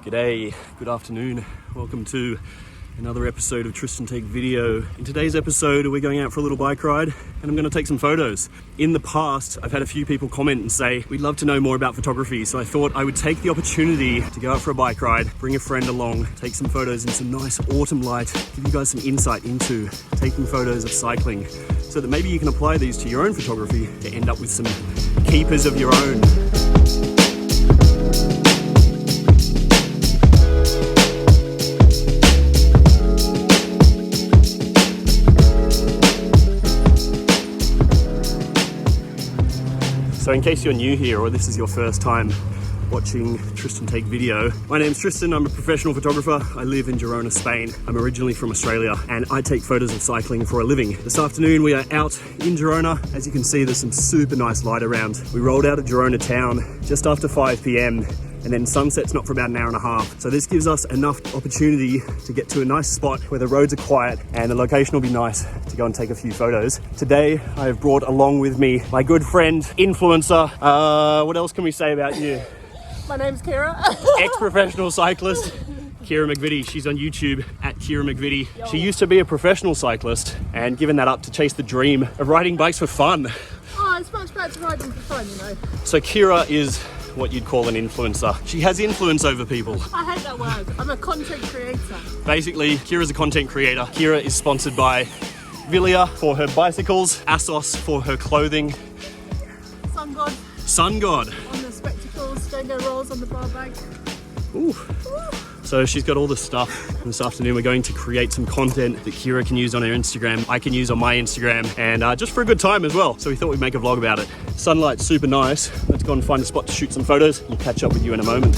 G'day, good afternoon. Welcome to another episode of Tristan Take Video. In today's episode, we're going out for a little bike ride and I'm going to take some photos. In the past, I've had a few people comment and say, we'd love to know more about photography. So I thought I would take the opportunity to go out for a bike ride, bring a friend along, take some photos in some nice autumn light, give you guys some insight into taking photos of cycling so that maybe you can apply these to your own photography to end up with some keepers of your own. So in case you're new here or this is your first time watching Tristan Take Video, my name's Tristan, I'm a professional photographer. I live in Girona, Spain. I'm originally from Australia and I take photos of cycling for a living. This afternoon we are out in Girona. As you can see, there's some super nice light around. We rolled out of Girona town just after 5 p.m. and then sunset's not for about an hour and a half. So this gives us enough opportunity to get to a nice spot where the roads are quiet and the location will be nice to go and take a few photos. Today, I have brought along with me my good friend, influencer. What else can we say about you? My name's Kiera. Ex-professional cyclist, Keira McVitty. She's on YouTube at Keira McVitty. She used to be a professional cyclist and given that up to chase the dream of riding bikes for fun. Oh, it's much better to ride them for fun, you know. So Keira is what you'd call an influencer. She has influence over people. I hate that word. I'm a content creator. Basically, Kira's a content creator. Keira is sponsored by Vilia for her bicycles, Asos for her clothing. Sun God. Sun God. On the spectacles, go rolls on the bar bag. Ooh. So she's got all this stuff. This afternoon we're going to create some content that Keira can use on her Instagram, I can use on my Instagram, and just for a good time as well. So we thought we'd make a vlog about it. Sunlight's super nice. Let's go and find a spot to shoot some photos. We'll catch up with you in a moment.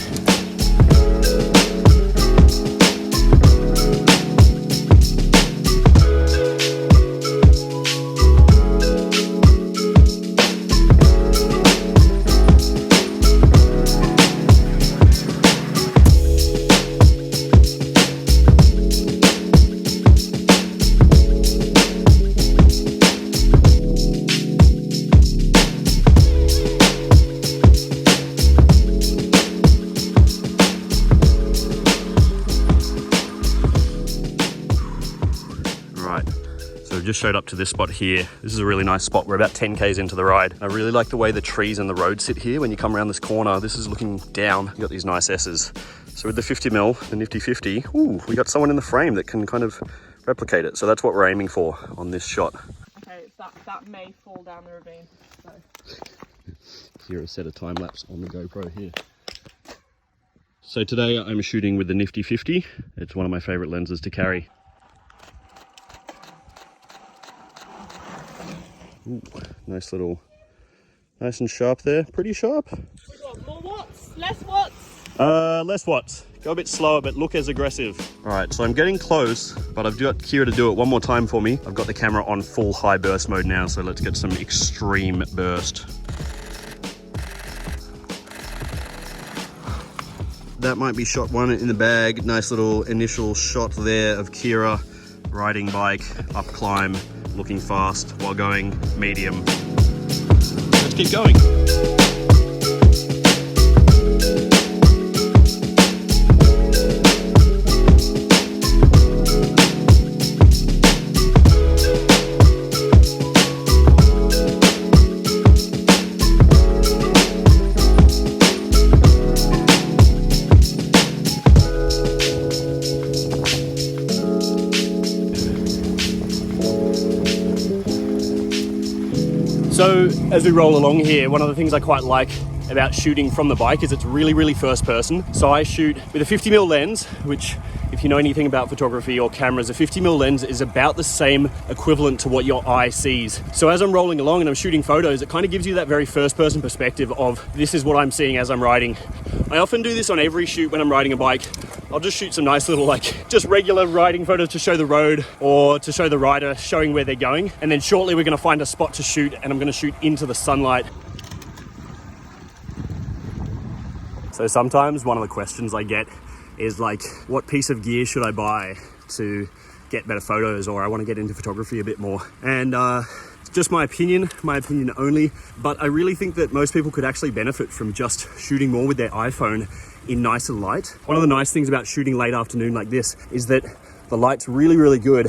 Just showed up to this spot here. This is a really nice spot. We're about 10 k's into the ride. I really like the way the trees and the road sit here. When you come around this corner, this is looking down. You got these nice S's. So with the 50mm, the nifty 50, ooh, we got someone in the frame that can kind of replicate it. So that's what we're aiming for on this shot. Okay, that may fall down the ravine. So. Keira set a time lapse on the GoPro here. So today I'm shooting with the nifty 50. It's one of my favorite lenses to carry. Ooh, nice and sharp there. Pretty sharp. We got more watts, less watts. Less watts. Go a bit slower, but look as aggressive. All right, so I'm getting close, but I've got Keira to do it one more time for me. I've got the camera on full high burst mode now, so let's get some extreme burst. That might be shot one in the bag. Nice little initial shot there of Keira riding bike, up climb, looking fast while going medium. Let's keep going. So as we roll along here, one of the things I quite like about shooting from the bike is it's really, really first person. So I shoot with a 50mm lens, which if you know anything about photography or cameras, a 50mm lens is about the same equivalent to what your eye sees. So as I'm rolling along and I'm shooting photos, it kind of gives you that very first person perspective of this is what I'm seeing as I'm riding. I often do this on every shoot when I'm riding a bike. I'll just shoot some nice little just regular riding photos to show the road or to show the rider showing where they're going. And then shortly we're going to find a spot to shoot and I'm going to shoot into the sunlight. So sometimes one of the questions I get is what piece of gear should I buy to get better photos, or I want to get into photography a bit more. And It's just my opinion only, but I really think that most people could actually benefit from just shooting more with their iPhone in nicer light. One of the nice things about shooting late afternoon like this is that the light's really, really good.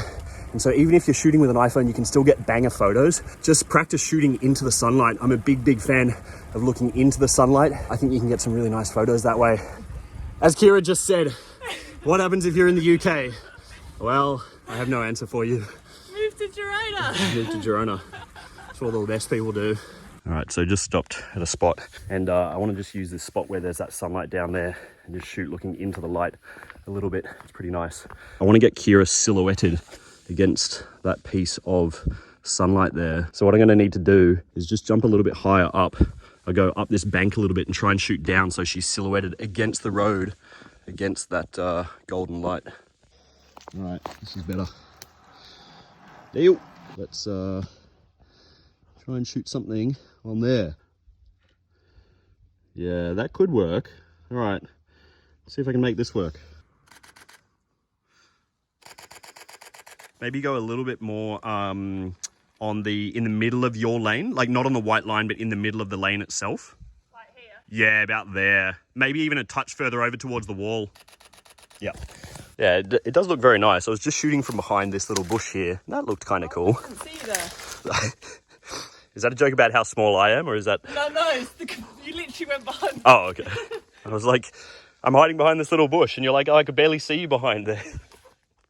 And so even if you're shooting with an iPhone, you can still get banger photos. Just practice shooting into the sunlight. I'm a big fan of looking into the sunlight. I think you can get some really nice photos that way. As Kiera just said, what happens if you're in the UK? Well, I have no answer for you. Move to Girona. Move to Girona. That's what all the best people do. All right, so just stopped at a spot, and I want to just use this spot where there's that sunlight down there and just shoot looking into the light a little bit. It's pretty nice. I want to get Kiera silhouetted against that piece of sunlight there. So what I'm going to need to do is just jump a little bit higher up. I'll go up this bank a little bit and try and shoot down so she's silhouetted against the road, against that golden light. All right, this is better. Deal. Let's try and shoot something on there. Yeah, that could work. All right, let's see if I can make this work. Maybe go a little bit more in the middle of your lane, like not on the white line, but in the middle of the lane itself. Right here? Yeah, about there. Maybe even a touch further over towards the wall. Yeah. Yeah, it does look very nice. I was just shooting from behind this little bush here. That looked kind of cool. I didn't see you there. Is that a joke about how small I am, or is that... No, you literally went behind. Oh, okay. I was like, I'm hiding behind this little bush, and you're like, oh, I could barely see you behind there.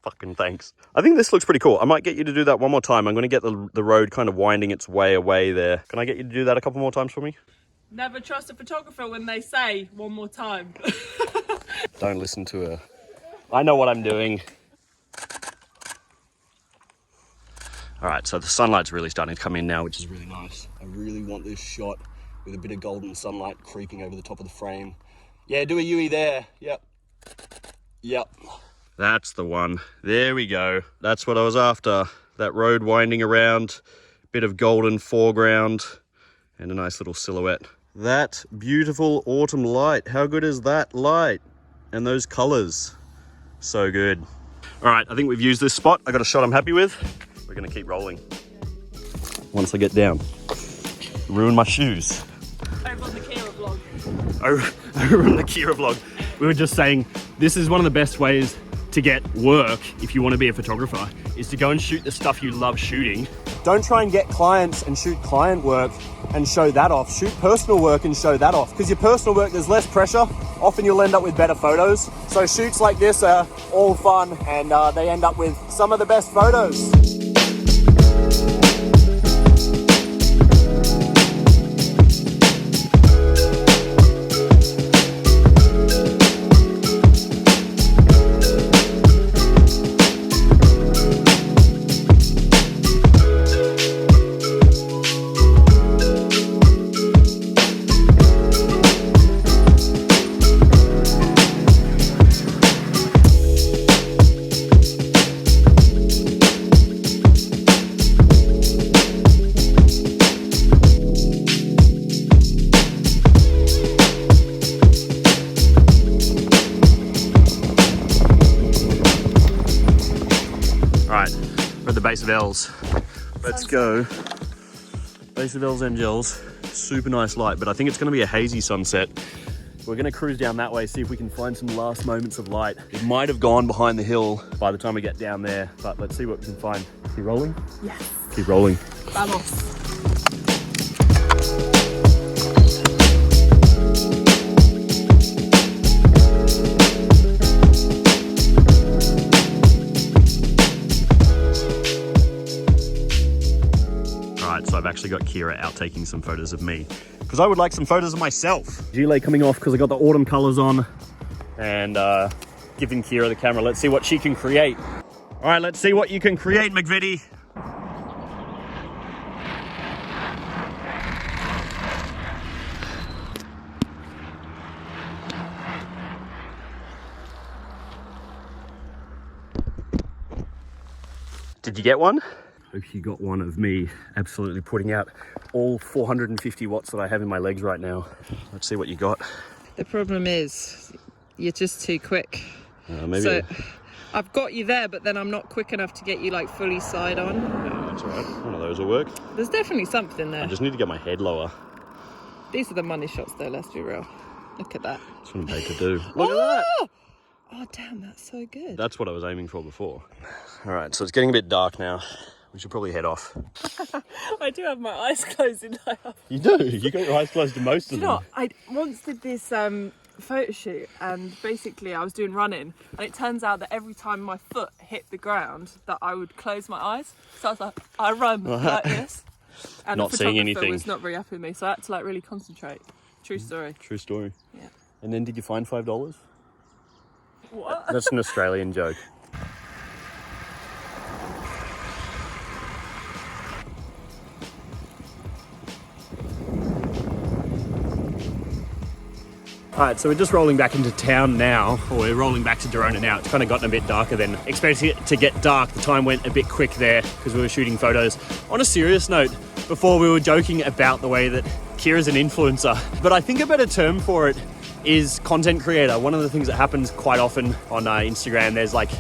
Fucking thanks. I think this looks pretty cool. I might get you to do that one more time. I'm going to get the road kind of winding its way away there. Can I get you to do that a couple more times for me? Never trust a photographer when they say one more time. Don't listen to her. I know what I'm doing. All right, so the sunlight's really starting to come in now, which is really nice. I really want this shot with a bit of golden sunlight creeping over the top of the frame. Yeah, do a Yui there. Yep. Yep. That's the one. There we go. That's what I was after. That road winding around, bit of golden foreground, and a nice little silhouette. That beautiful autumn light. How good is that light? And those colors. So good. All right, I think we've used this spot. I got a shot I'm happy with. We're gonna keep rolling. Once I get down. Ruin my shoes. Over on the Kiera vlog. Over on the Kiera vlog. We were just saying, this is one of the best ways to get work if you want to be a photographer, is to go and shoot the stuff you love shooting. Don't try and get clients and shoot client work and show that off. Shoot personal work and show that off. Because your personal work, there's less pressure. Often you'll end up with better photos. So shoots like this are all fun, and they end up with some of the best photos. Base of L's. Let's go. Base of L's and gels. Super nice light, but I think it's going to be a hazy sunset. We're going to cruise down that way, see if we can find some last moments of light. It might have gone behind the hill by the time we get down there, but let's see what we can find. Keep rolling? Yes. Keep rolling. Vamos. So I've actually got Kiera out taking some photos of me because I would like some photos of myself. Gilet coming off because I got the autumn colors on, and giving Kiera the camera. Let's see what she can create. All right, let's see what you can create, McVitty. Did you get one? Hope you got one of me absolutely putting out all 450 watts that I have in my legs right now. Let's see what you got. The problem is you're just too quick. Maybe. So I've got you there, but then I'm not quick enough to get you like fully side on. That's all right. One of those will work. There's definitely something there. I just need to get my head lower. These are the money shots though, let's be real. Look at that. That's what I'm paid to do. Look at that. Oh, damn, that's so good. That's what I was aiming for before. All right, so it's getting a bit dark now. We should probably head off. I do have my eyes closed in my house. You do? You got your eyes closed to most of them. You know what? I once did this photo shoot, and basically I was doing running, and it turns out that every time my foot hit the ground that I would close my eyes. So I was like, I run like this. And Not the seeing photographer anything. was not very happy with me, so I had to like really concentrate. True story. True story. Yeah. And then did you find $5? What? That's an Australian joke. Alright, so we're just rolling back into town now, or we're rolling back to Girona now. It's kind of gotten a bit darker then. Expecting it to get dark, the time went a bit quick there because we were shooting photos. On a serious note, before we were joking about the way that Kiera's an influencer, but I think a better term for it is content creator. One of the things that happens quite often on Instagram, there's like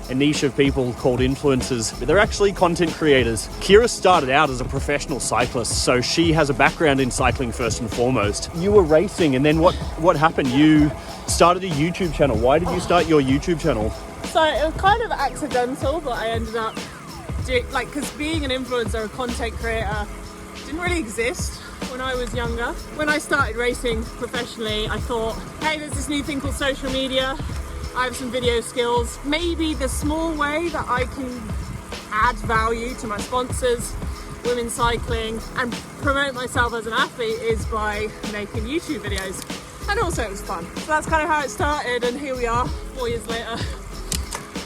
a niche of people called influencers, but they're actually content creators. Kiera started out as a professional cyclist, so she has a background in cycling first and foremost. You were racing, and then what happened? You started a YouTube channel. Why did you start your YouTube channel? So it was kind of accidental, but I ended up doing, like, because being an influencer, a content creator, didn't really exist when I was younger. When I started racing professionally, I thought, hey, there's this new thing called social media. I have some video skills. Maybe the small way that I can add value to my sponsors, women's cycling, and promote myself as an athlete is by making YouTube videos. And also it was fun. So that's kind of how it started, and here we are, 4 years later,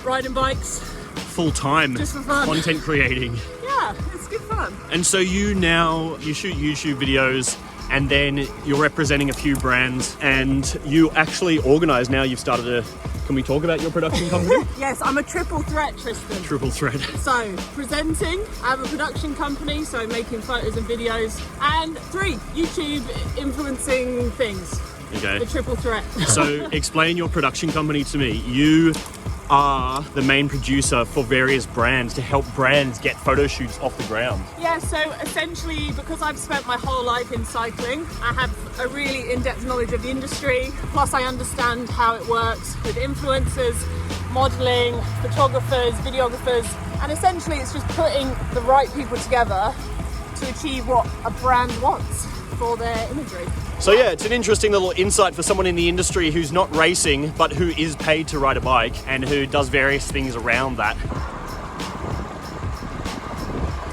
riding bikes. Full-time Just for fun. content creating. Yeah, it's good fun. And so you shoot YouTube videos, and then you're representing a few brands, and you actually organise now. You've started a... Can we talk about your production company? Yes, I'm a triple threat, Tristan. Triple threat. So, presenting, I have a production company, so making photos and videos, and 3, YouTube influencing things. Okay. The triple threat. So explain your production company to me. You are the main producer for various brands to help brands get photo shoots off the ground. Yeah, so essentially, because I've spent my whole life in cycling, I have a really in-depth knowledge of the industry, plus I understand how it works with influencers, modeling, photographers, videographers, and essentially it's just putting the right people together to achieve what a brand wants for their imagery. So yeah, it's an interesting little insight for someone in the industry who's not racing, but who is paid to ride a bike and who does various things around that.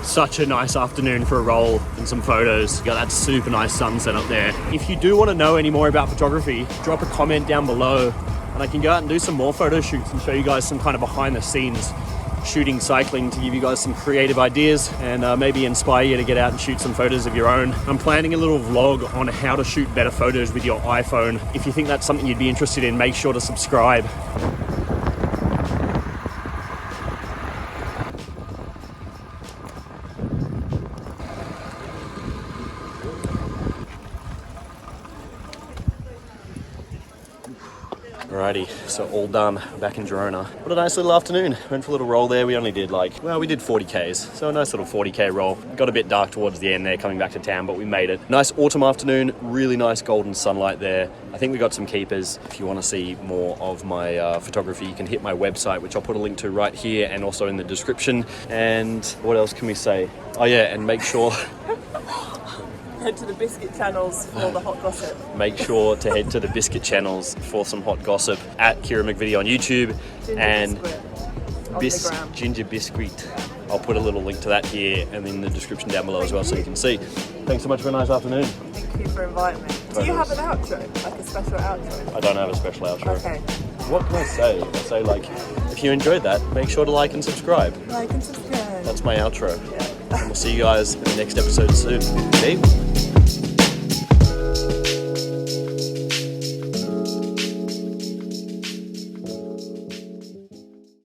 Such a nice afternoon for a roll and some photos. You got that super nice sunset up there. If you do want to know any more about photography, drop a comment down below and I can go out and do some more photo shoots and show you guys some kind of behind the scenes shooting cycling to give you guys some creative ideas and maybe inspire you to get out and shoot some photos of your own. I'm planning a little vlog on how to shoot better photos with your iPhone. If you think that's something you'd be interested in, make sure to subscribe. Alrighty, so all done, back in Girona. What a nice little afternoon. Went for a little roll there. We only did we did 40 Ks. So a nice little 40K roll. Got a bit dark towards the end there coming back to town, but we made it. Nice autumn afternoon, really nice golden sunlight there. I think we got some keepers. If you want to see more of my photography, you can hit my website, which I'll put a link to right here and also in the description. And what else can we say? Oh yeah, and make sure... Head to the biscuit channels for all the hot gossip. Make sure to head to the biscuit channels for some hot gossip at Keira McVitty on YouTube. Ginger and biscuit on the gram. Ginger biscuit. I'll put a little link to that here and in the description down below as well so you can see. Thanks so much for a nice afternoon. Thank you for inviting me. Do you have an outro? Like a special outro? I don't have a special outro. Okay. What can I say? I say if you enjoyed that, make sure to like and subscribe. Like and subscribe. That's my outro. Yeah. And we'll see you guys in the next episode soon. Okay?